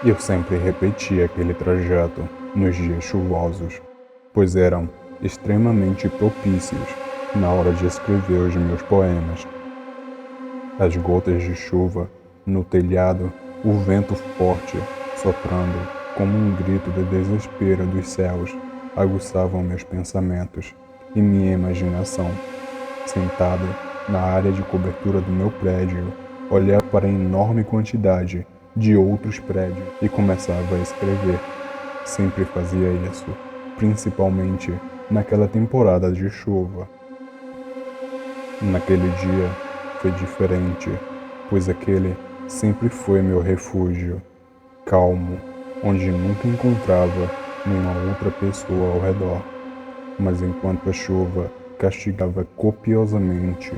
Eu sempre repetia aquele trajeto nos dias chuvosos, pois eram extremamente propícios na hora de escrever os meus poemas. As gotas de chuva no telhado, o vento forte soprando como um grito de desespero dos céus, aguçavam meus pensamentos e minha imaginação. Sentado na área de cobertura do meu prédio, olhava para a enorme quantidade de outros prédios e começava a escrever. Sempre fazia isso, principalmente naquela temporada de chuva. Naquele dia foi diferente, pois aquele sempre foi meu refúgio, calmo, onde nunca encontrava nenhuma outra pessoa ao redor. Mas enquanto a chuva castigava copiosamente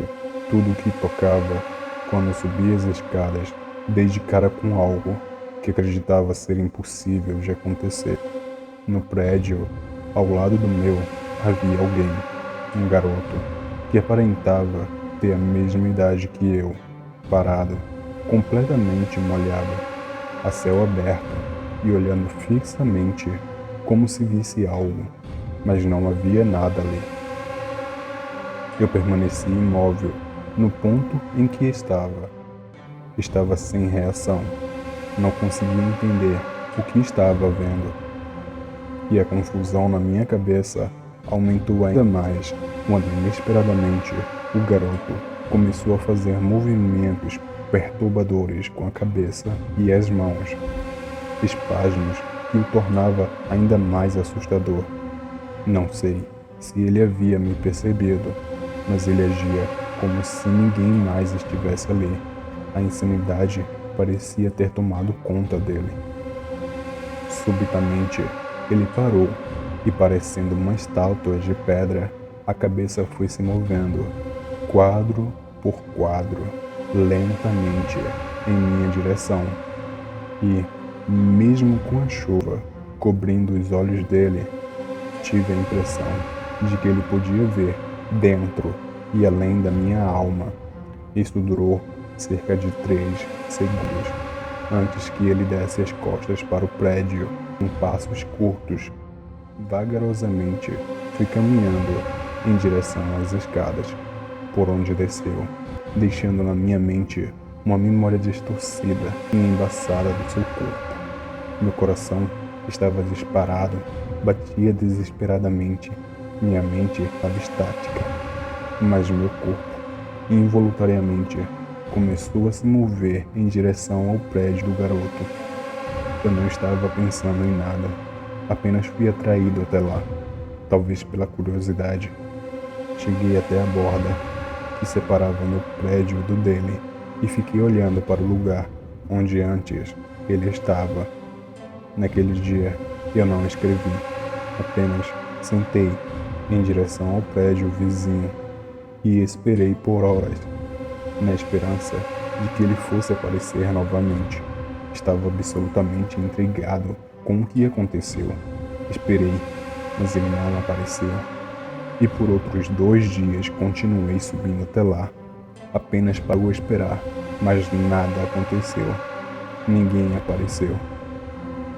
tudo o que tocava, quando subia as escadas, dei de cara com algo que acreditava ser impossível de acontecer. No prédio, ao lado do meu, havia alguém, um garoto, que aparentava ter a mesma idade que eu, parado, completamente molhado, a céu aberto e olhando fixamente como se visse algo, mas não havia nada ali. Eu permaneci imóvel no ponto em que estava. Estava sem reação. Não conseguia entender o que estava vendo. E a confusão na minha cabeça aumentou ainda mais quando, inesperadamente, o garoto começou a fazer movimentos perturbadores com a cabeça e as mãos, espasmos que o tornava ainda mais assustador. Não sei se ele havia me percebido, mas ele agia como se ninguém mais estivesse ali. A insanidade parecia ter tomado conta dele. Subitamente, ele parou e, parecendo uma estátua de pedra, a cabeça foi se movendo, quadro por quadro, lentamente, em minha direção. E, mesmo com a chuva cobrindo os olhos dele, tive a impressão de que ele podia ver dentro e além da minha alma. Isso durou cerca de 3 segundos, antes que ele desse as costas para o prédio com passos curtos. Vagarosamente fui caminhando em direção às escadas, por onde desceu, deixando na minha mente uma memória distorcida e embaçada do seu corpo. Meu coração estava disparado, batia desesperadamente, minha mente estava estática, mas meu corpo, involuntariamente, começou a se mover em direção ao prédio do garoto. Eu não estava pensando em nada, apenas fui atraído até lá, talvez pela curiosidade. Cheguei até a borda que separava meu prédio do dele e fiquei olhando para o lugar onde antes ele estava. Naquele dia eu não escrevi, apenas sentei em direção ao prédio vizinho e esperei por horas, na esperança de que ele fosse aparecer novamente. Estava absolutamente intrigado com o que aconteceu. Esperei, mas ele não apareceu. E por outros 2 dias continuei subindo até lá, apenas para o esperar, mas nada aconteceu. Ninguém apareceu.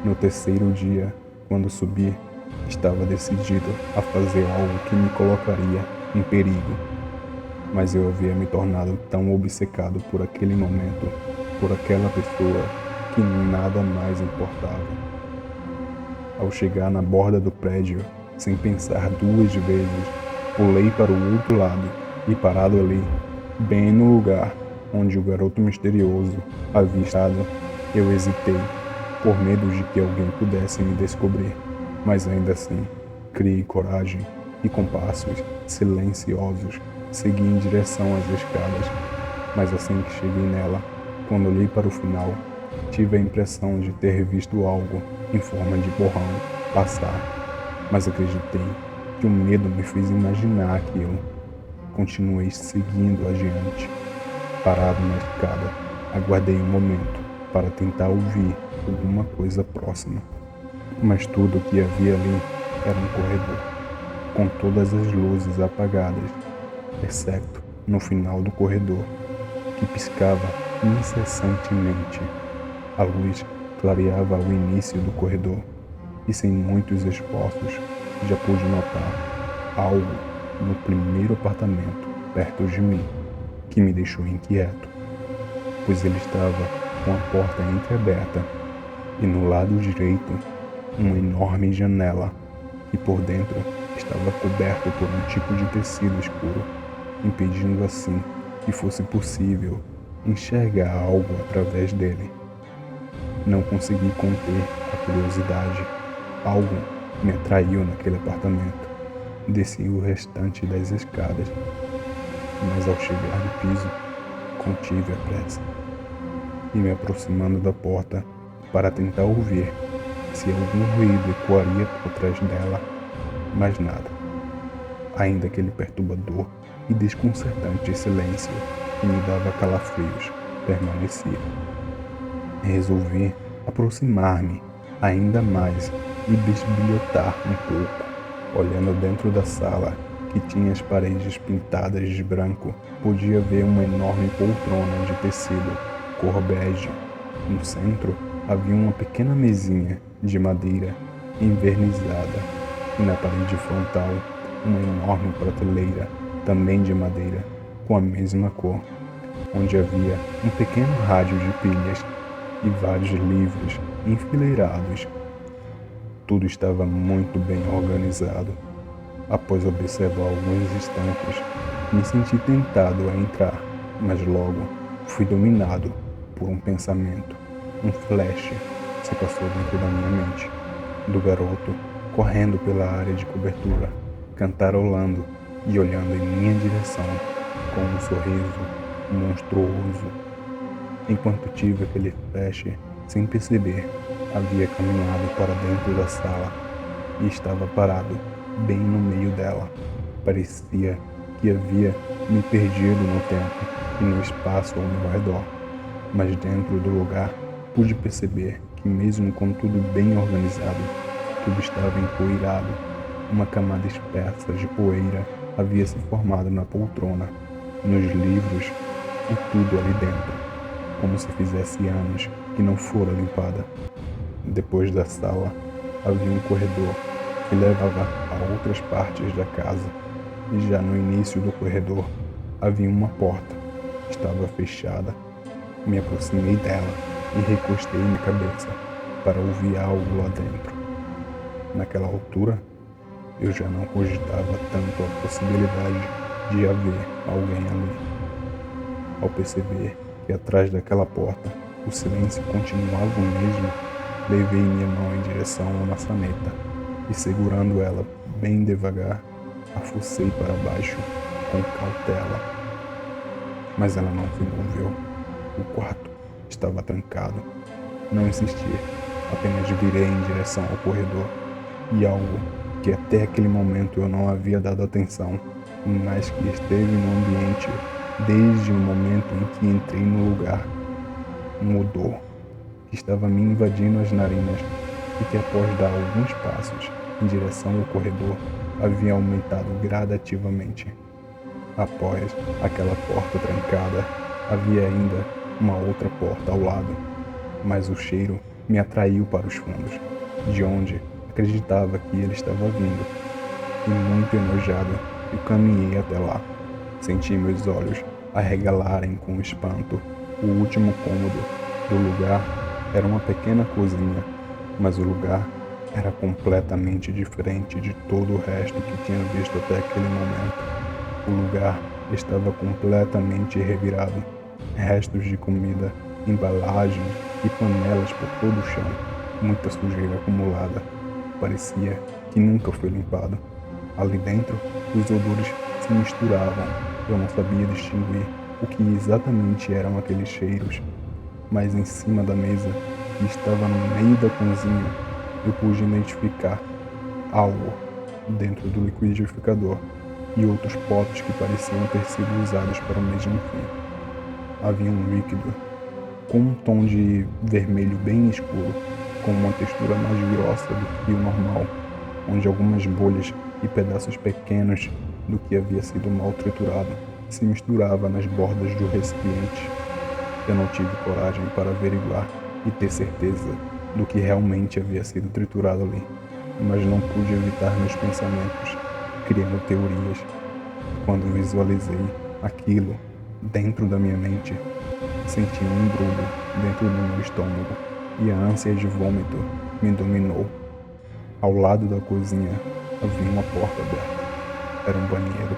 No terceiro dia, quando subi, estava decidido a fazer algo que me colocaria em perigo. Mas eu havia me tornado tão obcecado por aquele momento, por aquela pessoa, que nada mais importava. Ao chegar na borda do prédio, sem pensar 2 vezes, pulei para o outro lado e, parado ali, bem no lugar onde o garoto misterioso havia estado, eu hesitei, por medo de que alguém pudesse me descobrir, mas ainda assim, criei coragem e, com passos silenciosos, segui em direção às escadas. Mas assim que cheguei nela, quando olhei para o final, tive a impressão de ter visto algo em forma de borrão passar, mas acreditei que o medo me fez imaginar aquilo. Continuei seguindo adiante. Parado na escada, aguardei um momento para tentar ouvir alguma coisa próxima, mas tudo o que havia ali era um corredor, com todas as luzes apagadas, exceto no final do corredor, que piscava incessantemente. A luz clareava o início do corredor, e sem muitos esforços já pude notar algo no primeiro apartamento perto de mim que me deixou inquieto, pois ele estava com a porta entreaberta e no lado direito uma enorme janela que por dentro estava coberto por um tipo de tecido escuro, impedindo assim que fosse possível enxergar algo através dele. Não consegui conter a curiosidade. Algo me atraiu naquele apartamento. Desci o restante das escadas, mas ao chegar no piso, contive a pressa e me aproximando da porta para tentar ouvir se algum ruído ecoaria por trás dela, mas nada. Ainda aquele perturbador e desconcertante silêncio que me dava calafrios permanecia. Resolvi aproximar-me ainda mais e bisbilhotar um pouco. Olhando dentro da sala, que tinha as paredes pintadas de branco, podia ver uma enorme poltrona de tecido cor bege. No centro havia uma pequena mesinha de madeira envernizada e na parede frontal uma enorme prateleira, também de madeira, com a mesma cor, onde havia um pequeno rádio de pilhas e vários livros enfileirados. Tudo estava muito bem organizado. Após observar alguns instantes, me senti tentado a entrar, mas logo fui dominado por um pensamento. Um flash se passou dentro da minha mente, do garoto correndo pela área de cobertura, cantarolando e olhando em minha direção com um sorriso monstruoso. Enquanto tive aquele flash, sem perceber, havia caminhado para dentro da sala e estava parado bem no meio dela. Parecia que havia me perdido no tempo e no espaço ao meu redor, mas dentro do lugar pude perceber que mesmo com tudo bem organizado, tudo estava empoeirado. Uma camada espessa de poeira havia se formado na poltrona, nos livros e tudo ali dentro, como se fizesse anos que não fora limpada. Depois da sala, havia um corredor que levava a outras partes da casa, e já no início do corredor havia uma porta. Estava fechada. Me aproximei dela e recostei minha cabeça para ouvir algo lá dentro. Naquela altura, eu já não cogitava tanto a possibilidade de haver alguém ali. Ao perceber que atrás daquela porta o silêncio continuava o mesmo, levei minha mão em direção à maçaneta e, segurando ela bem devagar, a forcei para baixo com cautela. Mas ela não se moveu. O quarto estava trancado. Não insisti, apenas virei em direção ao corredor e algo que até aquele momento eu não havia dado atenção, mas que esteve no ambiente desde o momento em que entrei no lugar, um odor que estava me invadindo as narinas e que, após dar alguns passos em direção ao corredor, havia aumentado gradativamente. Após aquela porta trancada, havia ainda uma outra porta ao lado, mas o cheiro me atraiu para os fundos, de onde acreditava que ele estava vindo, e muito enojado, eu caminhei até lá. Senti meus olhos arregalarem com espanto. O último cômodo do lugar era uma pequena cozinha, mas o lugar era completamente diferente de todo o resto que tinha visto até aquele momento. O lugar estava completamente revirado. Restos de comida, embalagens e panelas por todo o chão. Muita sujeira acumulada. Parecia que nunca foi limpado. Ali dentro, os odores se misturavam. Eu não sabia distinguir o que exatamente eram aqueles cheiros. Mas em cima da mesa, que estava no meio da cozinha, eu pude identificar algo dentro do liquidificador e outros potes que pareciam ter sido usados para o mesmo fim. Havia um líquido com um tom de vermelho bem escuro, com uma textura mais grossa do que o normal, onde algumas bolhas e pedaços pequenos do que havia sido mal triturado se misturava nas bordas do recipiente. Eu não tive coragem para averiguar e ter certeza do que realmente havia sido triturado ali, mas não pude evitar meus pensamentos, criando teorias. Quando visualizei aquilo dentro da minha mente, senti um embrulho dentro do meu estômago e a ânsia de vômito me dominou. Ao lado da cozinha havia uma porta aberta. Era um banheiro.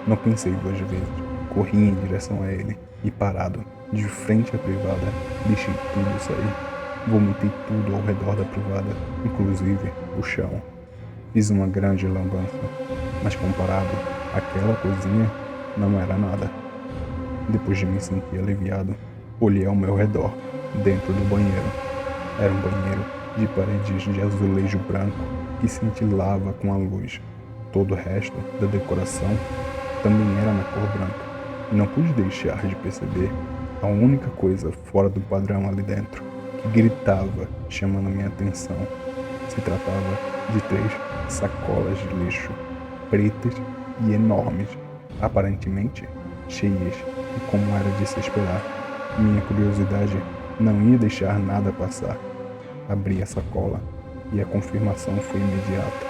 Não pensei 2 vezes. Corri em direção a ele e, parado, de frente à privada, deixei tudo sair. Vomitei tudo ao redor da privada, inclusive o chão. Fiz uma grande lambança, mas comparado àquela cozinha, não era nada. Depois de me sentir aliviado, olhei ao meu redor, dentro do banheiro. Era um banheiro de paredes de azulejo branco que cintilava com a luz. Todo o resto da decoração também era na cor branca. E não pude deixar de perceber a única coisa fora do padrão ali dentro, que gritava, chamando minha atenção. Se tratava de 3 sacolas de lixo, pretas e enormes, aparentemente cheias, e como era de se esperar, minha curiosidade não ia deixar nada passar. Abri a sacola e a confirmação foi imediata,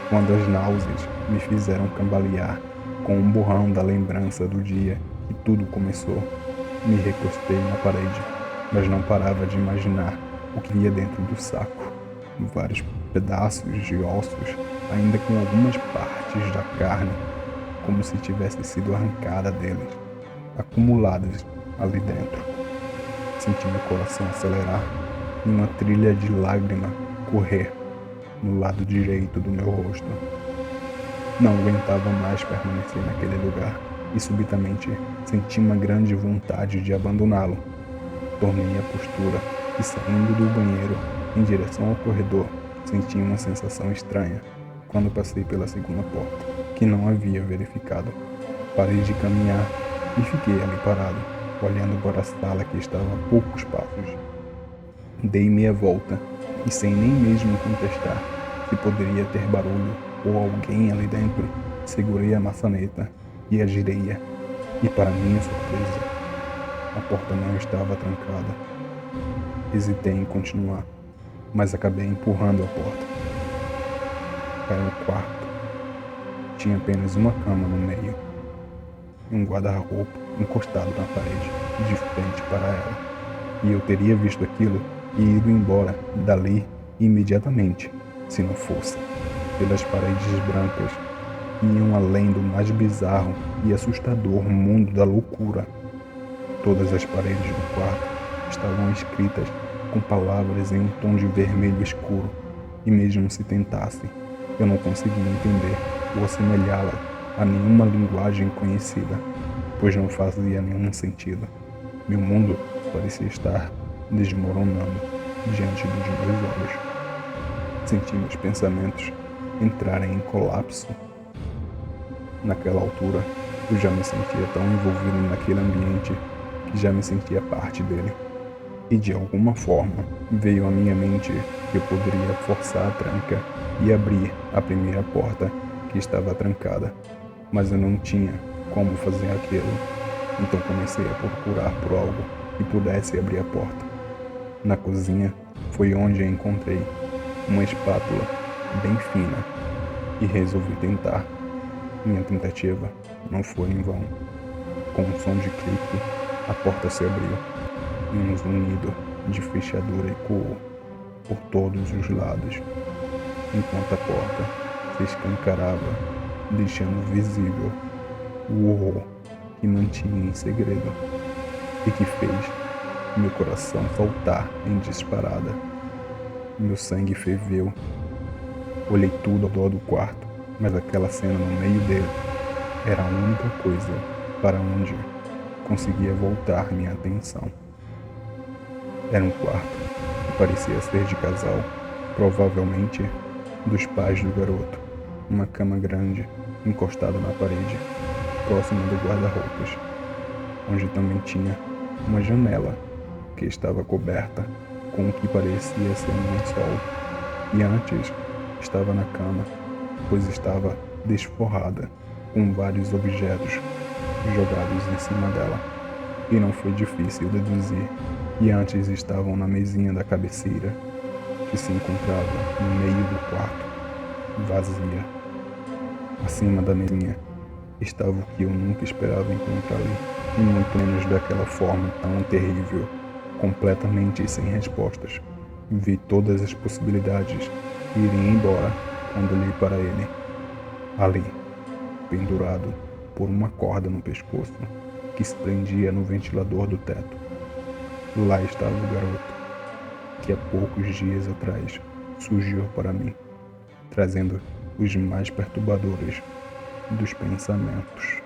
quando as náuseas me fizeram cambalear com um borrão da lembrança do dia que tudo começou. Me recostei na parede, mas não parava de imaginar o que ia dentro do saco. Vários pedaços de ossos, ainda com algumas partes da carne, como se tivesse sido arrancada deles, acumuladas ali dentro. Senti meu coração acelerar e uma trilha de lágrima correr no lado direito do meu rosto. Não aguentava mais permanecer naquele lugar e subitamente senti uma grande vontade de abandoná-lo. Tornei a postura e, saindo do banheiro em direção ao corredor, senti uma sensação estranha quando passei pela segunda porta, que não havia verificado. Parei de caminhar e fiquei ali parado, olhando para a sala que estava a poucos passos. Dei meia volta e, sem nem mesmo contestar se poderia ter barulho ou alguém ali dentro, segurei a maçaneta e a girei, e para minha surpresa, a porta não estava trancada. Hesitei em continuar, mas acabei empurrando a porta. Era um quarto. Tinha apenas uma cama no meio e um guarda-roupa encostado na parede, de frente para ela. E eu teria visto aquilo e ido embora dali imediatamente, se não fosse pelas paredes brancas que iam além do mais bizarro e assustador mundo da loucura. Todas as paredes do quarto estavam escritas com palavras em um tom de vermelho escuro, e mesmo se tentasse, eu não conseguia entender ou assemelhá-la a nenhuma linguagem conhecida, pois não fazia nenhum sentido. Meu mundo parecia estar desmoronando diante dos meus olhos. Senti meus pensamentos entrarem em colapso. Naquela altura, eu já me sentia tão envolvido naquele ambiente que já me sentia parte dele. E de alguma forma veio à minha mente que eu poderia forçar a tranca e abrir a primeira porta que estava trancada, mas eu não tinha como fazer aquilo. Então comecei a procurar por algo que pudesse abrir a porta. Na cozinha foi onde eu encontrei uma espátula bem fina e resolvi tentar. Minha tentativa não foi em vão. Com um som de clique, a porta se abriu e um zunido de fechadura ecoou por todos os lados, enquanto a porta se escancarava, deixando visível o horror que mantinha em segredo e que fez meu coração saltar em disparada. Meu sangue ferveu. Olhei tudo ao redor do quarto, mas aquela cena no meio dele era a única coisa para onde conseguia voltar minha atenção. Era um quarto que parecia ser de casal, provavelmente dos pais do garoto. Uma cama grande, encostada na parede, próxima do guarda-roupas, onde também tinha uma janela que estava coberta com o que parecia ser um lençol, e antes estava na cama, pois estava desforrada, com vários objetos jogados em cima dela. E não foi difícil deduzir que antes estavam na mesinha da cabeceira, que se encontrava no meio do quarto, vazia. Acima da mesinha estava o que eu nunca esperava encontrar ali, e muito menos daquela forma tão terrível, completamente sem respostas. Vi todas as possibilidades irem embora quando olhei para ele. Ali, pendurado por uma corda no pescoço, que se prendia no ventilador do teto. Lá estava o garoto, que há poucos dias atrás surgiu para mim, trazendo os mais perturbadores dos pensamentos.